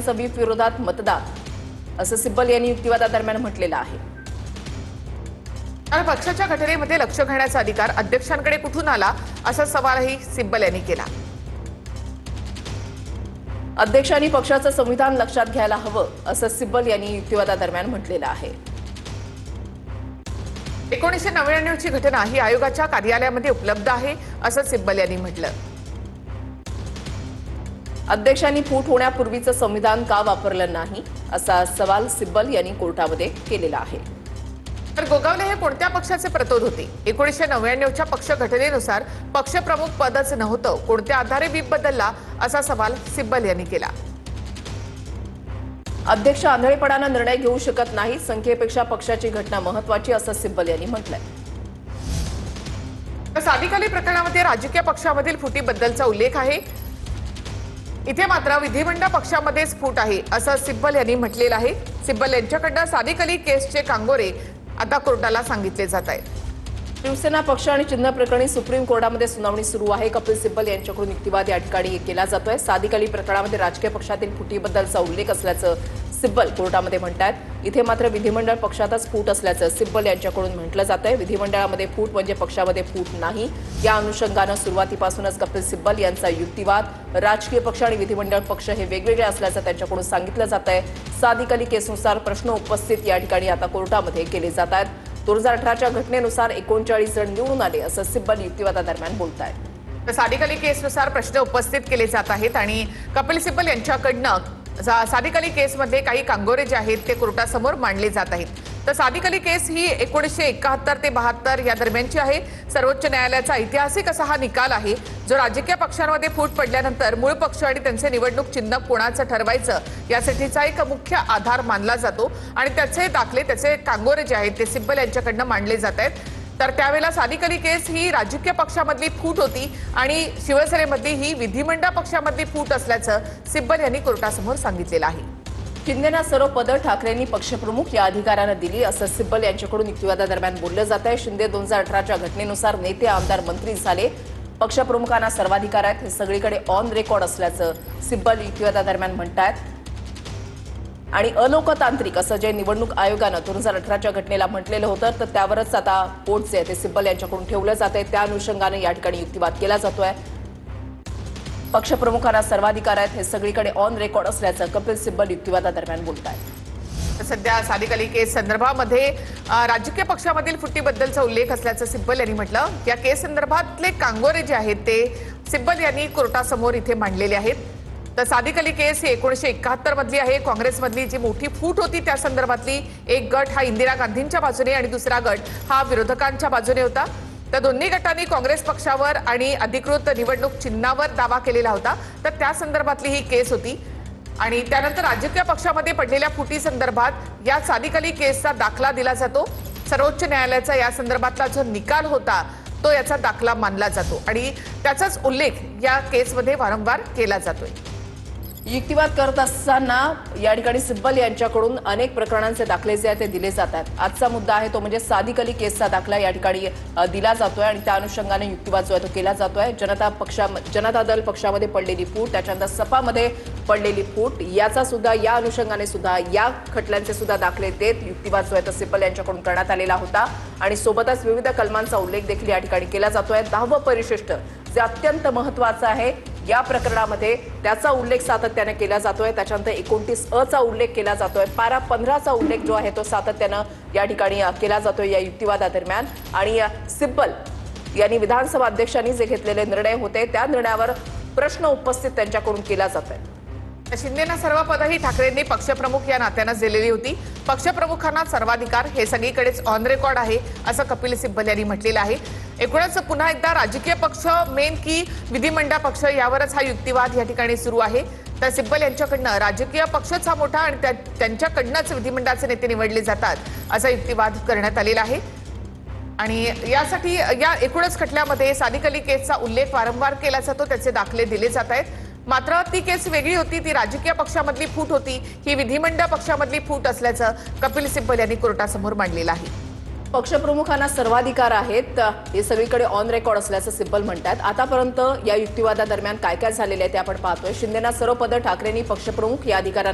Whip विरोधात मतदान असं सिब्बल यांनी युक्तिवादादरम्यान म्हटलेलं आहे। पक्षाच्या घटनेमध्ये लक्ष घालण्याचा अधिकार अध्यक्षांकडे कुठून आला असा सवालही सिब्बल यांनी केला। अध्यक्षांनी पक्षाचं संविधान लक्षात घ्यायला हवं असं सिब्बल यांनी युक्तिवादादरम्यान म्हटलेलं आहे। 1999 ची घटना ही आयोगाच्या कार्यालयामध्ये उपलब्ध आहे असं सिब्बल यांनी म्हटलं। अध्यक्षांनी फूट होण्यापूर्वीचं संविधान का वापरलं नाही असा सवाल सिब्बल यांनी कोर्टामध्ये केलेला आहे। तर गोगावले हे कोणत्या पक्षाचे प्रतोद होते? 1999 च्या पक्ष घटनेनुसार पक्षप्रमुख पदच नव्हतं, कोणत्या आधारे व्हीप बदलला असा सवाल सिब्बल यांनी केला। अध्यक्ष आंधळेपणानं निर्णय घेऊ शकत नाही, संख्येपेक्षा पक्षाची घटना महत्त्वाची असं सिब्बल यांनी म्हटलंय। सादिक अली प्रकरणामध्ये राजकीय पक्षामधील फुटीबद्दलचा उल्लेख आहे। इथे मात्र विधिमंडळ पक्षामध्येच फूट आहे असं सिब्बल यांनी म्हटलेलं आहे। सिब्बल यांच्याकडनं सादिक अली केसचे कांगोरे आता कोर्टाला सांगितले जात आहेत। शिवसेना पक्ष आणि चिन्ह प्रकरणी सुप्रीम कोर्टामध्ये सुनावणी सुरू आहे। कपिल सिब्बल यांच्याकडून युक्तिवाद या ठिकाणी केला जातोय। सादिक अली प्रकरणामध्ये राजकीय पक्षातील फुटीबद्दलचा उल्लेख असल्याचं सिब्बल कोर्टामध्ये म्हणतात। इथे मात्र विधिमंडळ पक्षातच फूट असल्याचं सिब्बल यांच्याकडून म्हटलं जातंय। विधिमंडळामध्ये फूट म्हणजे पक्षामध्ये फूट नाही, या अनुषंगानं सुरुवातीपासूनच कपिल सिब्बल यांचा युक्तिवाद राजकीय पक्ष आणि विधिमंडळ पक्ष हे वेगवेगळे असल्याचं त्यांच्याकडून सांगितलं जातंय। सादिक अली केसनुसार प्रश्न उपस्थित या ठिकाणी आता कोर्टामध्ये केले जात आहेत। 2018च्या घटनेनुसार 39 जण निवडून आले असं सिब्बल युक्तिवादादरम्यान बोलतायत। सादिक अली केसनुसार प्रश्न उपस्थित केले जात आहेत आणि कपिल सिब्बल यांच्याकडनं सादिक अली केसमध्ये काही कांगोरे जे आहेत ते कोर्टासमोर मांडले जात आहेत। तर सादिक अली केस ही 1971 ते 72 या दरम्यानची आहे। सर्वोच्च न्यायालयाचा ऐतिहासिक असा हा निकाल आहे, जो राजकीय पक्षांमध्ये फूट पडल्यानंतर मूळ पक्ष आणि त्यांचे निवडणूक चिन्ह कोणाचं ठरवायचं यासाठीचा एक मुख्य आधार मानला जातो आणि त्याचे दाखले, त्याचे कांगोरे जे आहेत ते सिब्बल यांच्याकडनं मांडले जात आहेत। तर त्यावेळेला सादिक अली केस ही राजकीय पक्षामधली फूट होती आणि शिवसेनेमधली ही विधिमंडळ पक्षामधली फूट असल्याचं सिब्बल यांनी कोर्टासमोर सांगितलेलं आहे। शिंदेना सर्व पदं ठाकरेंनी पक्षप्रमुख या अधिकारानं दिली असं सिब्बल यांच्याकडून युक्तिवादादरम्यान बोललं जात आहे। शिंदे 2018च्या घटनेनुसार नेते, आमदार, मंत्री झाले, पक्षप्रमुखांना सर्वाधिकार आहेत, हे सगळीकडे ऑन रेकॉर्ड असल्याचं सिब्बल युक्तिवादादरम्यान म्हणतात। आणि अलोकतांत्रिक असं जे निवडणूक आयोगानं 2018च्या घटनेला म्हटलेलं होतं, तर त्यावरच आता पोट जे आहे ते सिब्बल यांच्याकडून ठेवलं जात आहे। त्या अनुषंगाने या ठिकाणी युक्तिवाद केला जातोय। पक्षप्रमुखांना सर्वाधिकार आहेत, हे सगळीकडे ऑन रेकॉर्ड असल्याचं कपिल सिब्बल युक्तिवादादरम्यान बोलतायत। सध्या सादिक अली केस संदर्भामध्ये राजकीय पक्षामधील फुटीबद्दलचा उल्लेख असल्याचं सिब्बल यांनी म्हटलं। या केस संदर्भातले कांगोरे जे आहेत ते सिब्बल यांनी कोर्टासमोर इथे मांडलेले आहेत। तर सादिक अली केस ही 1971 मधली आहे। काँग्रेसमधली जी मोठी फूट होती त्या संदर्भातली एक गट हा इंदिरा गांधींच्या बाजूने आणि दुसरा गट हा विरोधकांच्या बाजूने होता। तर दोन्ही गटांनी काँग्रेस पक्षावर आणि अधिकृत निवडणूक चिन्हावर दावा केलेला होता। तर त्या संदर्भातली ही केस होती आणि त्यानंतर राजकीय पक्षामध्ये पडलेल्या फुटी संदर्भात या सादिक अली केसचा दाखला दिला जातो। सर्वोच्च न्यायालयाचा या संदर्भातला जो निकाल होता तो याचा दाखला मानला जातो आणि त्याचाच उल्लेख या केसमध्ये वारंवार केला जातोय। युक्तिवाद करत असताना या ठिकाणी सिब्बल यांच्याकडून अनेक प्रकरणांचे दाखले जे आहेत ते दिले जातात। आजचा मुद्दा आहे तो म्हणजे सादिक अली केसचा दाखला या ठिकाणी दिला जातोय आणि त्या अनुषंगाने युक्तिवाद जो आहे तो केला जातोय। जनता दल पक्षामध्ये पडलेली फूट, त्याच्यानंतर सपामध्ये पडलेली फूट, याचा सुद्धा या अनुषंगाने सुद्धा या खटल्यांचे सुद्धा दाखले देत युक्तिवाद जो आहे तो सिब्बल यांच्याकडून करण्यात आलेला होता आणि सोबतच विविध कलमांचा उल्लेख देखील या ठिकाणी केला जातोय। 10वं परिशिष्ट जे अत्यंत महत्त्वाचं आहे या प्रकरणामध्ये त्याचा उल्लेख सातत्याने केला जातोय। त्याच्यानंतर 29 चा उल्लेख केला जातोय। पारा 15चा उल्लेख जो आहे तो सातत्याने या ठिकाणी केला जातोय या युक्तिवादादरम्यान आणि सिब्बल यांनी विधानसभा अध्यक्षांनी जे घेतलेले निर्णय होते त्या निर्णयावर प्रश्न उपस्थित त्यांच्याकडून केला जातोय। शिंदेना सर्व पदही ठाकरेंनी पक्षप्रमुख या नात्यानं दिलेली होती। पक्षप्रमुखांना सर्वाधिकार हे सगळीकडेच ऑन रेकॉर्ड आहे असं कपिल सिब्बल यांनी म्हटलेलं आहे। एकूणच पुन्हा एकदा राजकीय पक्ष मेन की विधिमंडळ पक्ष यावरच हा युक्तिवाद या ठिकाणी सुरू आहे। तर सिब्बल यांच्याकडनं राजकीय पक्षच हा मोठा आणि त्यांच्याकडनंच विधिमंडळाचे नेते निवडले जातात असा युक्तिवाद करण्यात आलेला आहे आणि यासाठी या एकूणच खटल्यामध्ये सादिक अली केसचा उल्लेख वारंवार केला जातो, त्याचे दाखले दिले जात आहेत। मात्र ती केस वेगळी होती, ती राजकीय पक्षामधली फूट होती, ही विधिमंडळ पक्षामधली फूट असल्याचं कपिल सिब्बल यांनी कोर्टासमोर मांडलेलं आहे। पक्षप्रमुखांना सर्वाधिकार आहेत हे सगळीकडे ऑन रेकॉर्ड असल्याचं सिब्बल म्हणतात. आतापर्यंत या युक्तिवादादरम्यान काय काय झालेलं आहे ते आपण पाहतोय. शिंदेना सर्व पदं, ठाकरेंनी पक्षप्रमुख या अधिकारांना